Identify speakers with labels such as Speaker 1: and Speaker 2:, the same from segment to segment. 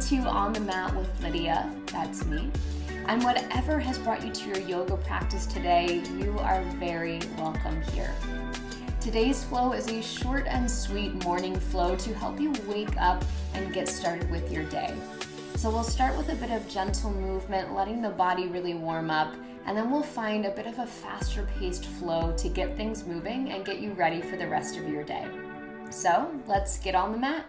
Speaker 1: to On the Mat with Lydia, that's me. And whatever has brought you to your yoga practice today, you are very welcome here. Today's flow is a short and sweet morning flow to help you wake up and get started with your day. So we'll start with a bit of gentle movement, letting the body really warm up, and then we'll find a bit of a faster paced flow to get things moving and get you ready for the rest of your day. So let's get on the mat.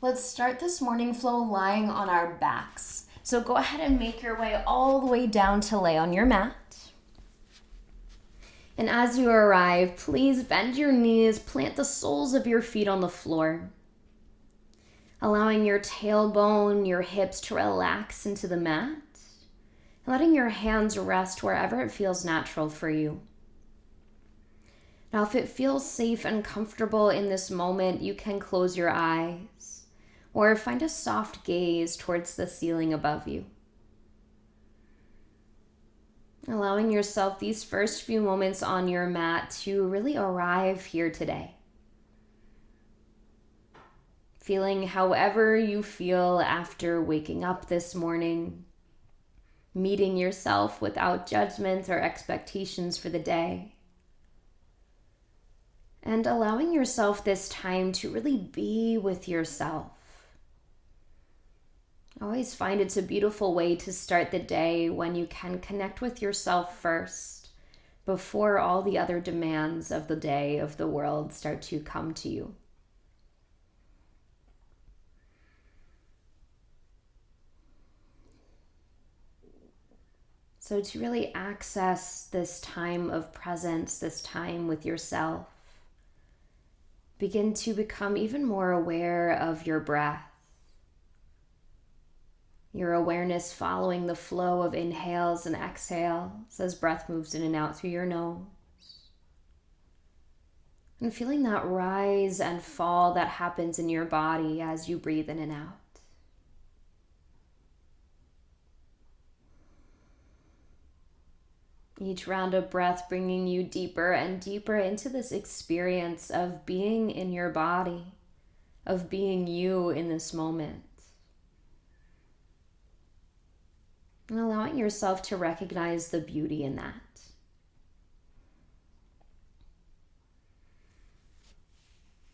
Speaker 1: Let's start this morning flow lying on our backs. So go ahead and make your way all the way down to lay on your mat. And as you arrive, please bend your knees, plant the soles of your feet on the floor, allowing your tailbone, your hips to relax into the mat, and letting your hands rest wherever it feels natural for you. Now, if it feels safe and comfortable in this moment, you can close your eyes or find a soft gaze towards the ceiling above you. Allowing yourself these first few moments on your mat to really arrive here today. Feeling however you feel after waking up this morning, meeting yourself without judgment or expectations for the day, and allowing yourself this time to really be with yourself. I always find it's a beautiful way to start the day when you can connect with yourself first before all the other demands of the day, of the world, start to come to you. So to really access this time of presence, this time with yourself, begin to become even more aware of your breath. Your awareness following the flow of inhales and exhales as breath moves in and out through your nose. And feeling that rise and fall that happens in your body as you breathe in and out. Each round of breath bringing you deeper and deeper into this experience of being in your body, of being you in this moment. And allowing yourself to recognize the beauty in that.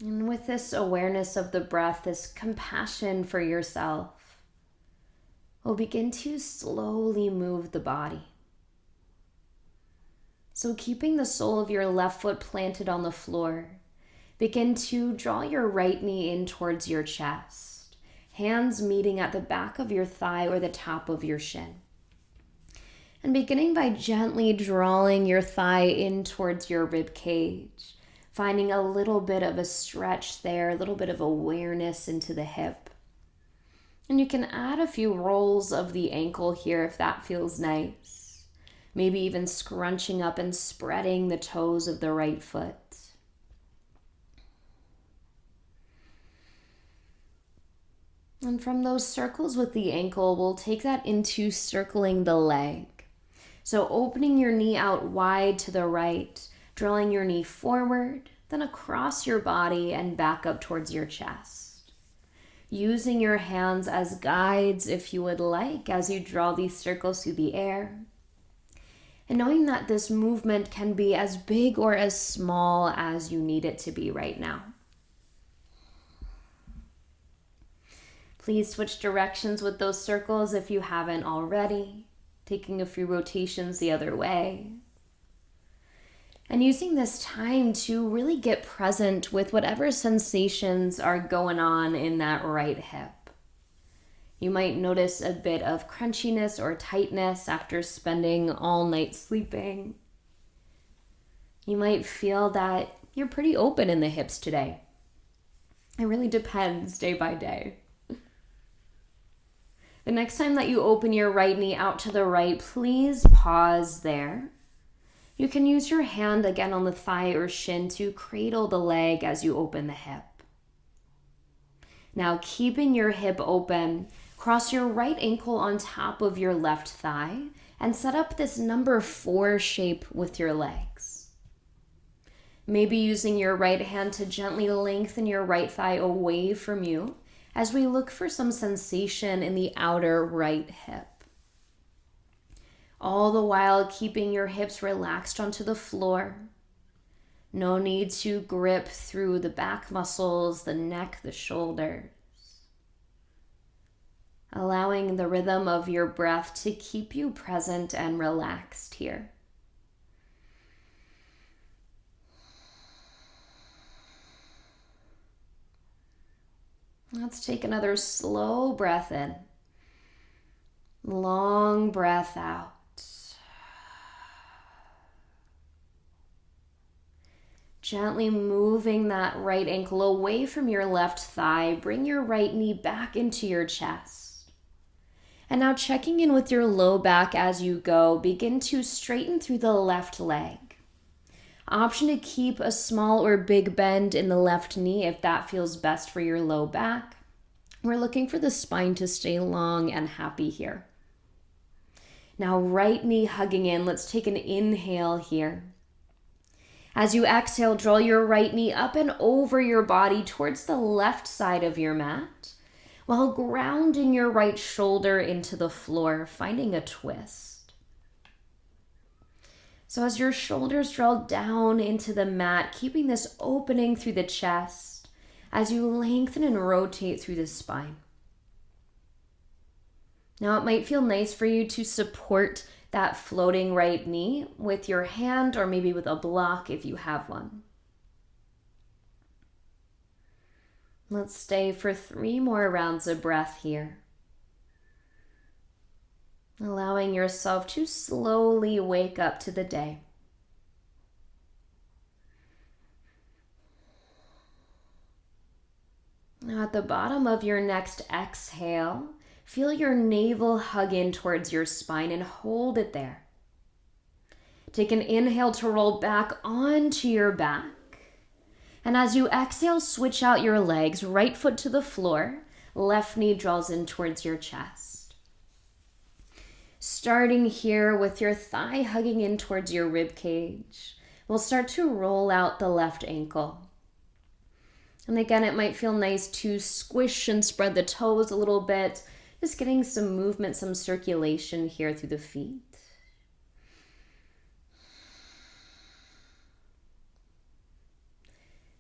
Speaker 1: And with this awareness of the breath, this compassion for yourself, we'll begin to slowly move the body. So keeping the sole of your left foot planted on the floor, begin to draw your right knee in towards your chest, hands meeting at the back of your thigh or the top of your shin. And beginning by gently drawing your thigh in towards your rib cage, finding a little bit of a stretch there, a little bit of awareness into the hip. And you can add a few rolls of the ankle here if that feels nice. Maybe even scrunching up and spreading the toes of the right foot. And from those circles with the ankle, we'll take that into circling the leg. So opening your knee out wide to the right, drawing your knee forward, then across your body and back up towards your chest. Using your hands as guides, if you would like, as you draw these circles through the air. And knowing that this movement can be as big or as small as you need it to be right now. Please switch directions with those circles if you haven't already. Taking a few rotations the other way. And using this time to really get present with whatever sensations are going on in that right hip. You might notice a bit of crunchiness or tightness after spending all night sleeping. You might feel that you're pretty open in the hips today. It really depends day by day. The next time that you open your right knee out to the right, please pause there. You can use your hand again on the thigh or shin to cradle the leg as you open the hip. Now, keeping your hip open, cross your right ankle on top of your left thigh and set up this number 4 shape with your legs. Maybe using your right hand to gently lengthen your right thigh away from you as we look for some sensation in the outer right hip. All the while keeping your hips relaxed onto the floor. No need to grip through the back muscles, the neck, the shoulders. Allowing the rhythm of your breath to keep you present and relaxed here. Let's take another slow breath in. Long breath out. Gently moving that right ankle away from your left thigh. Bring your right knee back into your chest. And now checking in with your low back as you go. Begin to straighten through the left leg. Option to keep a small or big bend in the left knee if that feels best for your low back. We're looking for the spine to stay long and happy here. Now right knee hugging in. Let's take an inhale here. As you exhale, draw your right knee up and over your body towards the left side of your mat, while grounding your right shoulder into the floor, finding a twist. So as your shoulders draw down into the mat, keeping this opening through the chest, as you lengthen and rotate through the spine. Now it might feel nice for you to support that floating right knee with your hand or maybe with a block if you have one. Let's stay for 3 more rounds of breath here. Allowing yourself to slowly wake up to the day. Now at the bottom of your next exhale, feel your navel hug in towards your spine and hold it there. Take an inhale to roll back onto your back. And as you exhale, switch out your legs, right foot to the floor, left knee draws in towards your chest. Starting here with your thigh hugging in towards your rib cage, we'll start to roll out the left ankle. And again, it might feel nice to squish and spread the toes a little bit, just getting some movement, some circulation here through the feet.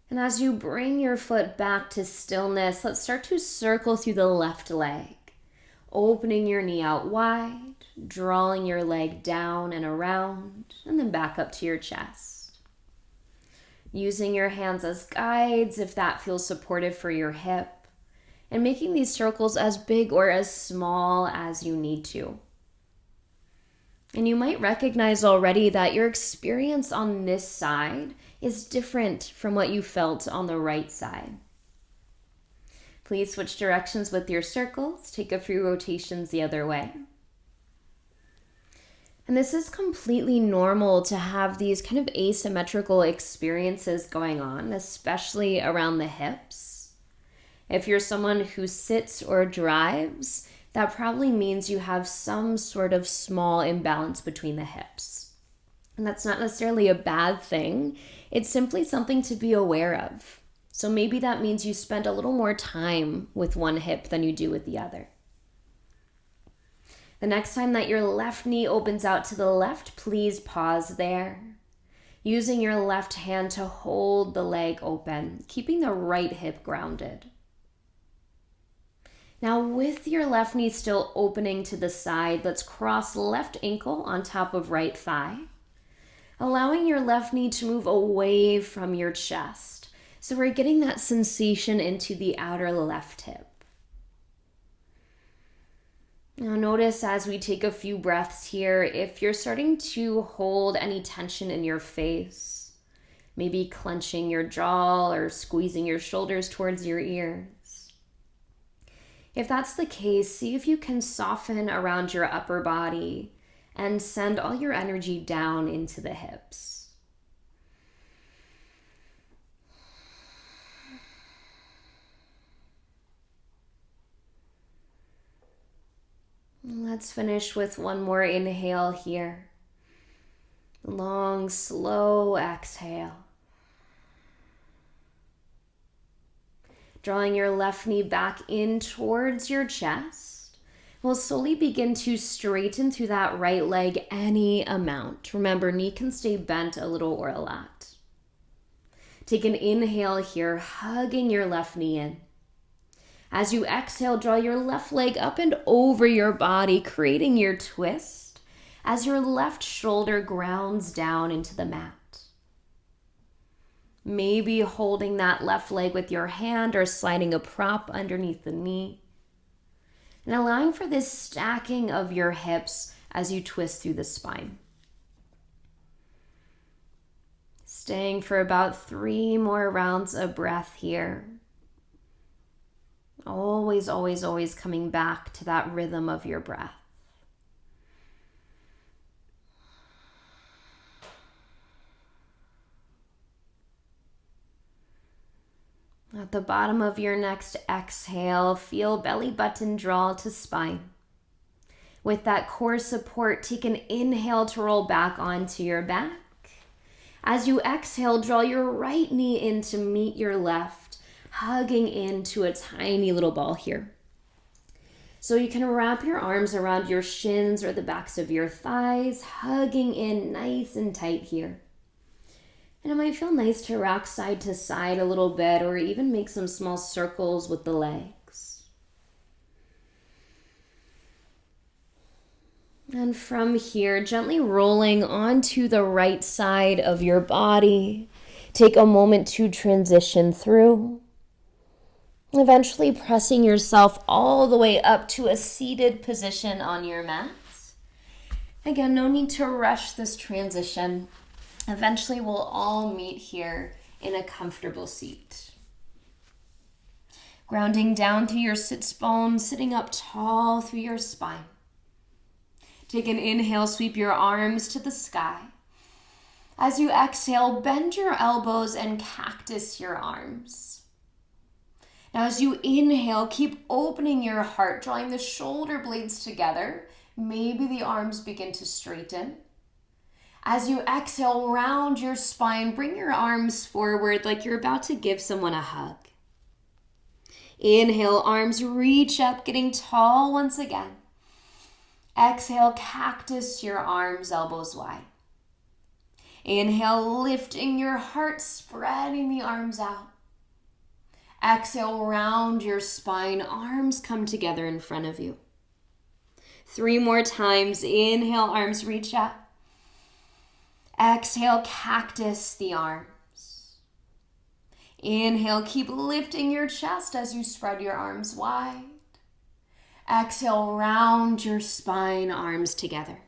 Speaker 1: And as you bring your foot back to stillness, let's start to circle through the left leg, opening your knee out wide, drawing your leg down and around, and then back up to your chest. Using your hands as guides if that feels supportive for your hip, and making these circles as big or as small as you need to. And you might recognize already that your experience on this side is different from what you felt on the right side. Please switch directions with your circles. Take a few rotations the other way. And this is completely normal to have these kind of asymmetrical experiences going on, especially around the hips. If you're someone who sits or drives, that probably means you have some sort of small imbalance between the hips. And that's not necessarily a bad thing. It's simply something to be aware of. So maybe that means you spend a little more time with one hip than you do with the other. The next time that your left knee opens out to the left, please pause there. Using your left hand to hold the leg open, keeping the right hip grounded. Now with your left knee still opening to the side, let's cross left ankle on top of right thigh, allowing your left knee to move away from your chest. So we're getting that sensation into the outer left hip. Now notice as we take a few breaths here, if you're starting to hold any tension in your face, maybe clenching your jaw or squeezing your shoulders towards your ears. If that's the case, see if you can soften around your upper body and send all your energy down into the hips. Let's finish with one more inhale here. Long, slow exhale. Drawing your left knee back in towards your chest. We'll slowly begin to straighten through that right leg any amount. Remember, knee can stay bent a little or a lot. Take an inhale here, hugging your left knee in. As you exhale, draw your left leg up and over your body, creating your twist as your left shoulder grounds down into the mat. Maybe holding that left leg with your hand or sliding a prop underneath the knee. And allowing for this stacking of your hips as you twist through the spine. Staying for about 3 more rounds of breath here. Always, always, always coming back to that rhythm of your breath. At the bottom of your next exhale, feel belly button draw to spine. With that core support, take an inhale to roll back onto your back. As you exhale, draw your right knee in to meet your left, hugging into a tiny little ball here. So you can wrap your arms around your shins or the backs of your thighs, hugging in nice and tight here. And it might feel nice to rock side to side a little bit or even make some small circles with the legs. And from here, gently rolling onto the right side of your body. Take a moment to transition through. Eventually pressing yourself all the way up to a seated position on your mat. Again, no need to rush this transition. Eventually, we'll all meet here in a comfortable seat. Grounding down through your sits bones, sitting up tall through your spine. Take an inhale, sweep your arms to the sky. As you exhale, bend your elbows and cactus your arms. Now, as you inhale, keep opening your heart, drawing the shoulder blades together. Maybe the arms begin to straighten. As you exhale, round your spine, bring your arms forward like you're about to give someone a hug. Inhale, arms reach up, getting tall once again. Exhale, cactus your arms, elbows wide. Inhale, lifting your heart, spreading the arms out. Exhale, round your spine, arms come together in front of you. 3 more times. Inhale, arms reach up. Exhale, cactus the arms. Inhale, keep lifting your chest as you spread your arms wide. Exhale, round your spine, arms together.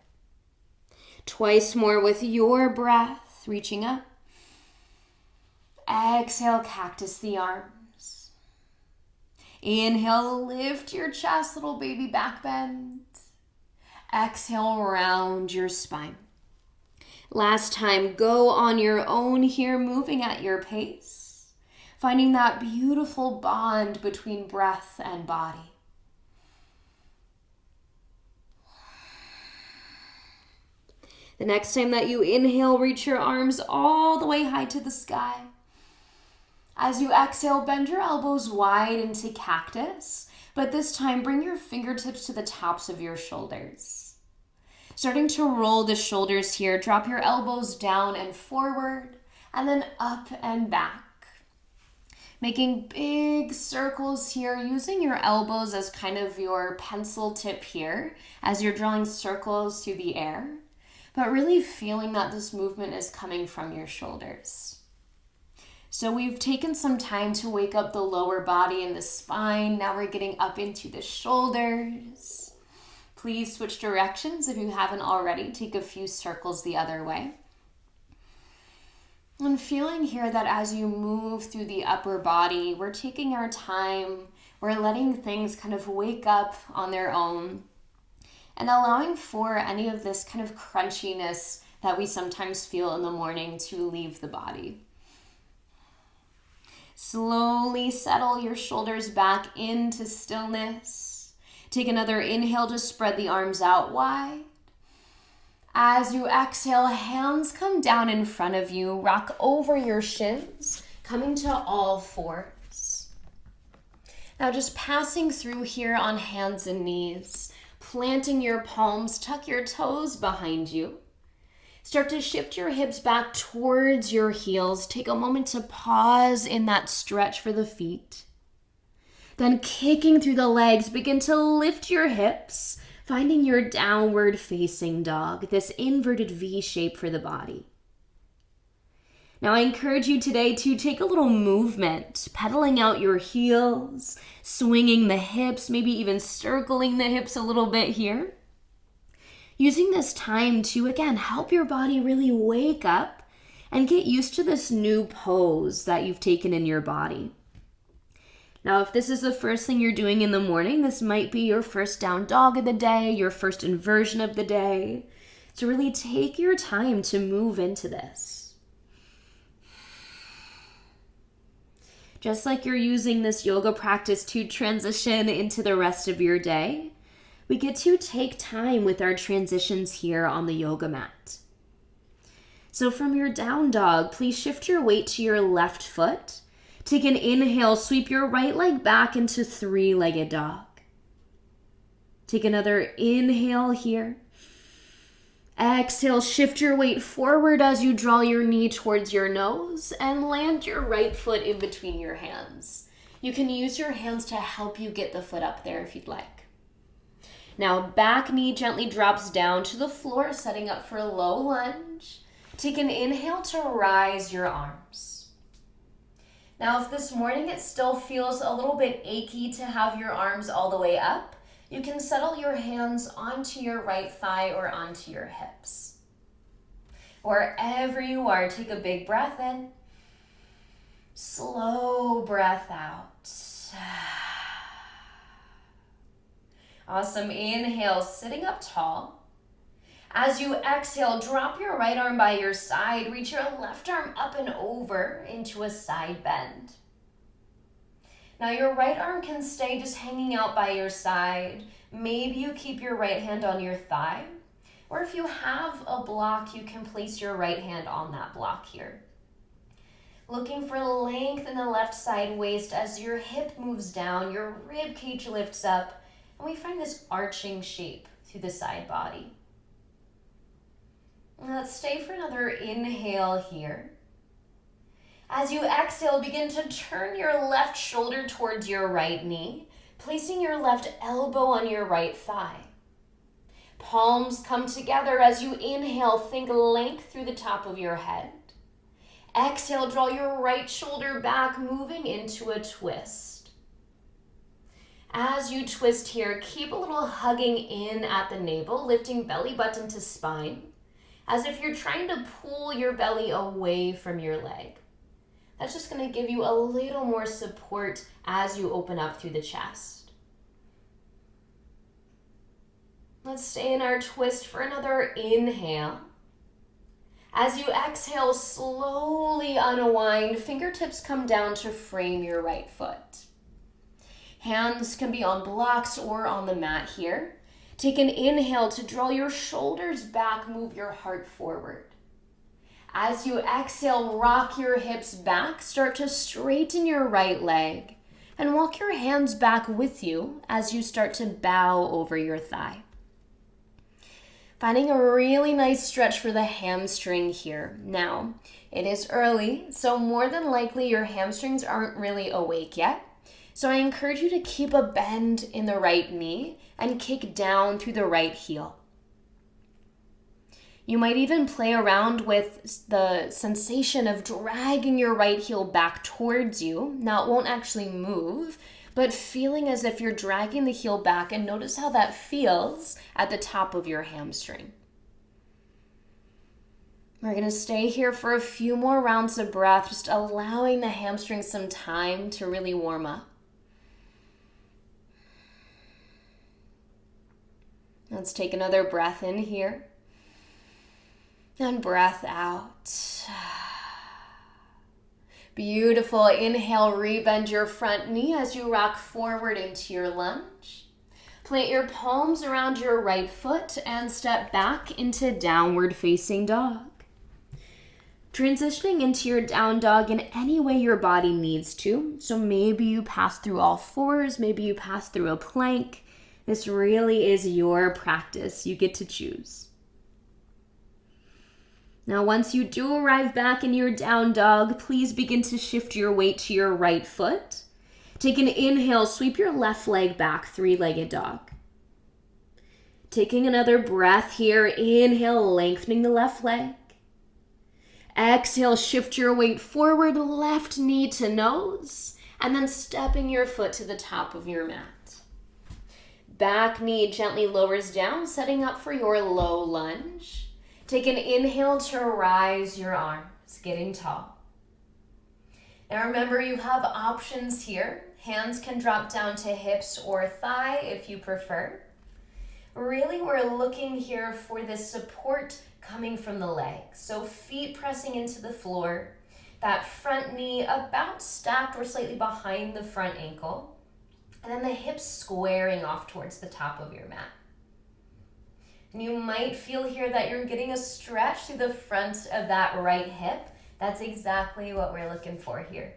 Speaker 1: Twice more with your breath, reaching up. Exhale, cactus the arms. Inhale, lift your chest, little baby back bend. Exhale, round your spine. Last time, go on your own here, moving at your pace, finding that beautiful bond between breath and body. The next time that you inhale, reach your arms all the way high to the sky. As you exhale, bend your elbows wide into cactus, but this time bring your fingertips to the tops of your shoulders. Starting to roll the shoulders here, drop your elbows down and forward, and then up and back. Making big circles here, using your elbows as kind of your pencil tip here, as you're drawing circles through the air, but really feeling that this movement is coming from your shoulders. So we've taken some time to wake up the lower body and the spine. Now we're getting up into the shoulders. Please switch directions if you haven't already. Take a few circles the other way. And feeling here that as you move through the upper body, we're taking our time. We're letting things kind of wake up on their own and allowing for any of this kind of crunchiness that we sometimes feel in the morning to leave the body. Slowly settle your shoulders back into stillness. Take another inhale to spread the arms out wide. As you exhale, hands come down in front of you. Rock over your shins, coming to all fours. Now just passing through here on hands and knees, planting your palms, tuck your toes behind you. Start to shift your hips back towards your heels. Take a moment to pause in that stretch for the feet. Then kicking through the legs, begin to lift your hips, finding your downward facing dog, this inverted V shape for the body. Now I encourage you today to take a little movement, pedaling out your heels, swinging the hips, maybe even circling the hips a little bit here. Using this time to, again, help your body really wake up and get used to this new pose that you've taken in your body. Now, if this is the first thing you're doing in the morning, this might be your first down dog of the day, your first inversion of the day. So really take your time to move into this. Just like you're using this yoga practice to transition into the rest of your day, we get to take time with our transitions here on the yoga mat. So from your down dog, please shift your weight to your left foot. Take an inhale, sweep your right leg back into three-legged dog. Take another inhale here. Exhale, shift your weight forward as you draw your knee towards your nose and land your right foot in between your hands. You can use your hands to help you get the foot up there if you'd like. Now, back knee gently drops down to the floor, setting up for a low lunge. Take an inhale to rise your arms. Now, if this morning it still feels a little bit achy to have your arms all the way up, you can settle your hands onto your right thigh or onto your hips. Wherever you are, take a big breath in. Slow breath out. Awesome. Inhale, sitting up tall. As you exhale, drop your right arm by your side. Reach your left arm up and over into a side bend. Now your right arm can stay just hanging out by your side. Maybe you keep your right hand on your thigh. Or if you have a block, you can place your right hand on that block here. Looking for length in the left side waist as your hip moves down, your rib cage lifts up, and we find this arching shape through the side body. Let's stay for another inhale here. As you exhale, begin to turn your left shoulder towards your right knee, placing your left elbow on your right thigh. Palms come together as you inhale, think length through the top of your head. Exhale, draw your right shoulder back, moving into a twist. As you twist here, keep a little hugging in at the navel, lifting belly button to spine, as if you're trying to pull your belly away from your leg. That's just going to give you a little more support as you open up through the chest. Let's stay in our twist for another inhale. As you exhale, slowly unwind. Fingertips come down to frame your right foot. Hands can be on blocks or on the mat here. Take an inhale to draw your shoulders back, move your heart forward. As you exhale, rock your hips back, start to straighten your right leg, and walk your hands back with you as you start to bow over your thigh. Finding a really nice stretch for the hamstring here. Now, it is early, so more than likely your hamstrings aren't really awake yet. So I encourage you to keep a bend in the right knee and kick down through the right heel. You might even play around with the sensation of dragging your right heel back towards you. Now it won't actually move, but feeling as if you're dragging the heel back, and notice how that feels at the top of your hamstring. We're going to stay here for a few more rounds of breath, just allowing the hamstrings some time to really warm up. Let's take another breath in here. And breath out. Beautiful. Inhale, rebend your front knee as you rock forward into your lunge. Plant your palms around your right foot and step back into downward facing dog. Transitioning into your down dog in any way your body needs to. So maybe you pass through all fours, maybe you pass through a plank. This really is your practice. You get to choose. Now, once you do arrive back in your down dog, please begin to shift your weight to your right foot. Take an inhale, sweep your left leg back, three-legged dog. Taking another breath here, inhale, lengthening the left leg. Exhale, shift your weight forward, left knee to nose, and then stepping your foot to the top of your mat. Back knee gently lowers down, setting up for your low lunge. Take an inhale to rise your arms, getting tall. Now remember, you have options here. Hands can drop down to hips or thigh if you prefer. Really, we're looking here for this support coming from the legs. So feet pressing into the floor, that front knee about stacked or slightly behind the front ankle, and then the hips squaring off towards the top of your mat. And you might feel here that you're getting a stretch through the front of that right hip. That's exactly what we're looking for here.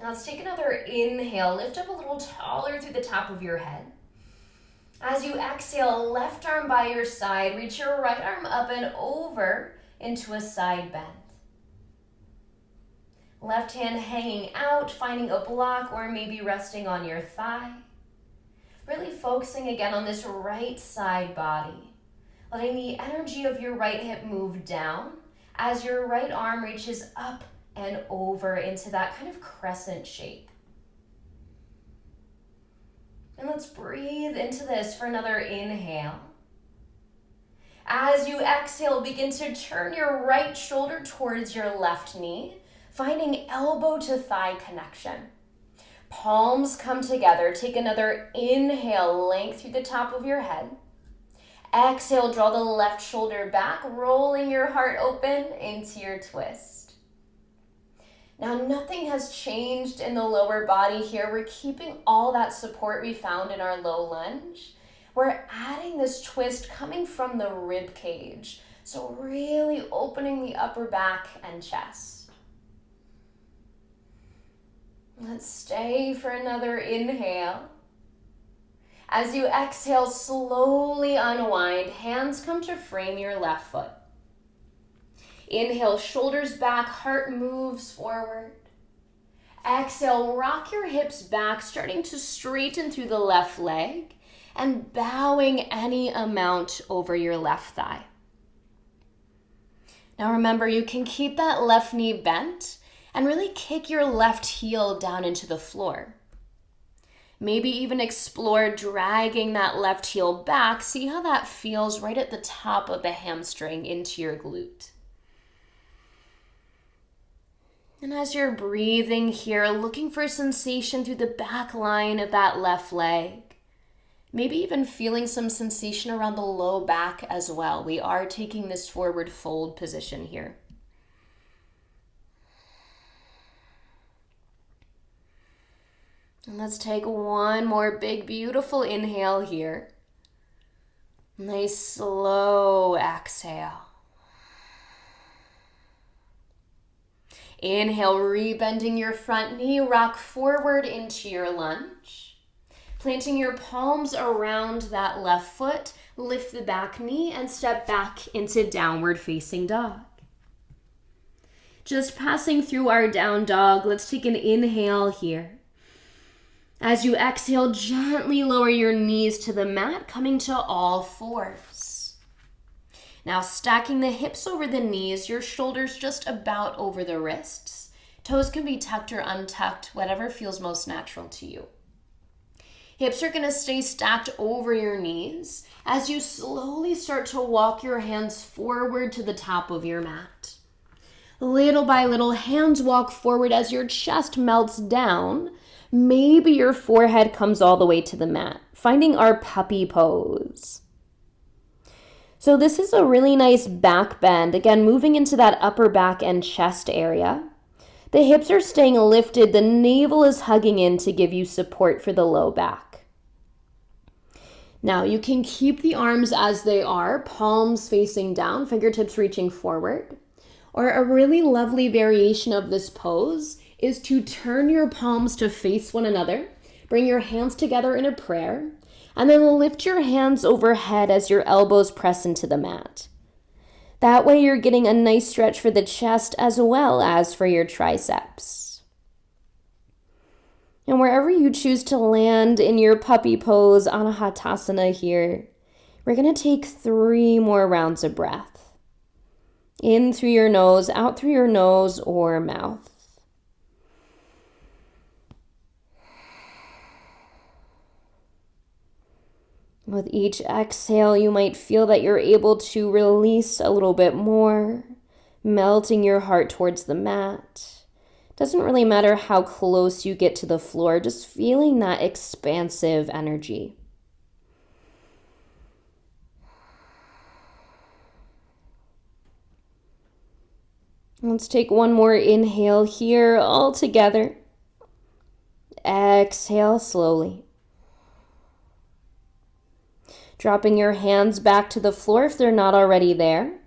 Speaker 1: Now let's take another inhale. Lift up a little taller through the top of your head. As you exhale, left arm by your side, reach your right arm up and over into a side bend. Left hand hanging out, finding a block or maybe resting on your thigh. Really focusing again on this right side body. Letting the energy of your right hip move down as your right arm reaches up and over into that kind of crescent shape. And let's breathe into this for another inhale. As you exhale, begin to turn your right shoulder towards your left knee, finding elbow to thigh connection. Palms come together. Take another inhale, length through the top of your head. Exhale, draw the left shoulder back, rolling your heart open into your twist. Now, nothing has changed in the lower body here. We're keeping all that support we found in our low lunge. We're adding this twist coming from the rib cage. So really opening the upper back and chest. Let's stay for another inhale. As you exhale, slowly unwind. Hands come to frame your left foot. Inhale, shoulders back, heart moves forward. Exhale, rock your hips back, starting to straighten through the left leg and bowing any amount over your left thigh. Now remember, you can keep that left knee bent and really kick your left heel down into the floor. Maybe even explore dragging that left heel back. See how that feels right at the top of the hamstring into your glute. And as you're breathing here, looking for sensation through the back line of that left leg. Maybe even feeling some sensation around the low back as well. We are taking this forward fold position here. And let's take one more big, beautiful inhale here. Nice, slow exhale. Inhale, rebending your front knee, rock forward into your lunge. Planting your palms around that left foot, lift the back knee and step back into downward facing dog. Just passing through our down dog, let's take an inhale here. As you exhale, gently lower your knees to the mat, coming to all fours. Now stacking the hips over the knees, your shoulders just about over the wrists. Toes can be tucked or untucked, whatever feels most natural to you. Hips are going to stay stacked over your knees as you slowly start to walk your hands forward to the top of your mat. Little by little, hands walk forward as your chest melts down. Maybe your forehead comes all the way to the mat, finding our puppy pose. So this is a really nice back bend. Again, moving into that upper back and chest area. The hips are staying lifted. The navel is hugging in to give you support for the low back. Now you can keep the arms as they are, palms facing down, fingertips reaching forward. Or a really lovely variation of this pose is to turn your palms to face one another, bring your hands together in a prayer, and then lift your hands overhead as your elbows press into the mat. That way you're getting a nice stretch for the chest as well as for your triceps. And wherever you choose to land in your puppy pose, Anahatasana here, we're going to take 3 more rounds of breath. In through your nose, out through your nose or mouth. With each exhale, you might feel that you're able to release a little bit more, melting your heart towards the mat. Doesn't really matter how close you get to the floor, just feeling that expansive energy. Let's take one more inhale here all together. Exhale slowly. Dropping your hands back to the floor if they're not already there.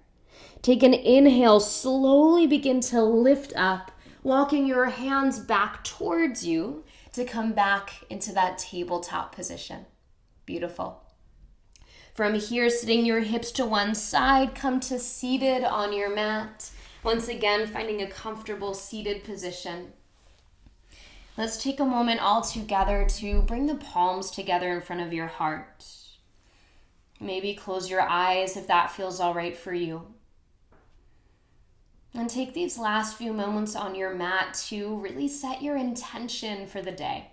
Speaker 1: Take an inhale, slowly begin to lift up, walking your hands back towards you to come back into that tabletop position. Beautiful. From here, sitting your hips to one side, come to seated on your mat. Once again, finding a comfortable seated position. Let's take a moment all together to bring the palms together in front of your heart. Maybe close your eyes if that feels all right for you. And take these last few moments on your mat to really set your intention for the day.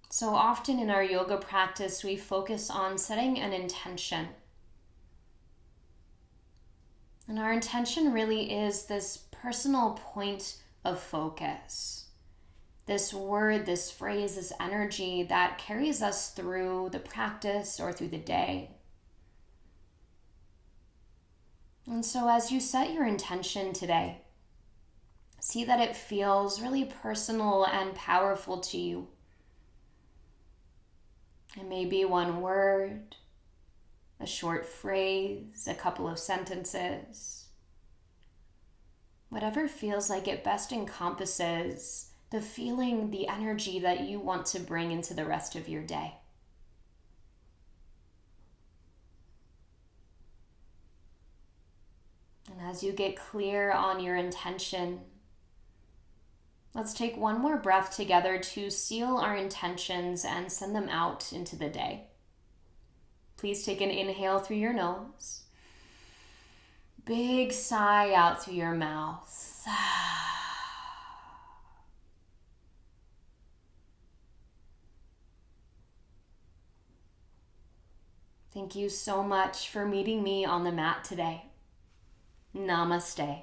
Speaker 1: So often in our yoga practice, we focus on setting an intention. And our intention really is this personal point of focus. This word, this phrase, this energy that carries us through the practice or through the day. And so as you set your intention today, see that it feels really personal and powerful to you. It may be one word, a short phrase, a couple of sentences. Whatever feels like it best encompasses the feeling, the energy that you want to bring into the rest of your day. And as you get clear on your intention, let's take one more breath together to seal our intentions and send them out into the day. Please take an inhale through your nose. Big sigh out through your mouth. Thank you so much for meeting me on the mat today. Namaste.